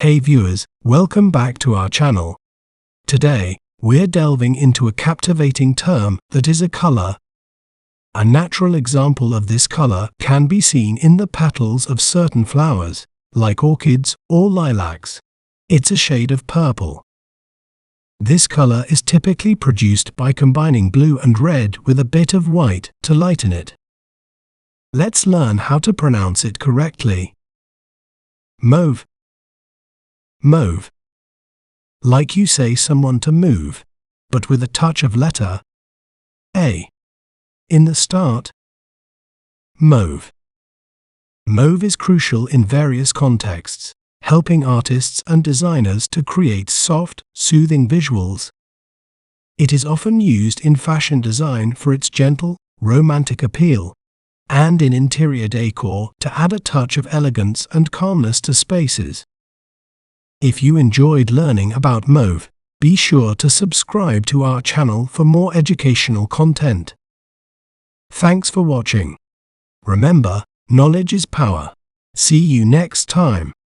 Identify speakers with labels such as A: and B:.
A: Hey viewers, welcome back to our channel. Today, we're delving into a captivating term that is a color. A natural example of this color can be seen in the petals of certain flowers, like orchids or lilacs. It's a shade of purple. This color is typically produced by combining blue and red with a bit of white to lighten it. Let's learn how to pronounce it correctly. Mauve. Mauve. Like you say someone to move, but with a touch of letter A in the start. Mauve. Mauve is crucial in various contexts, helping artists and designers to create soft, soothing visuals. It is often used in fashion design for its gentle, romantic appeal, and in interior decor to add a touch of elegance and calmness to spaces. If you enjoyed learning about mauve, be sure to subscribe to our channel for more educational content. Thanks for watching. Remember, knowledge is power. See you next time.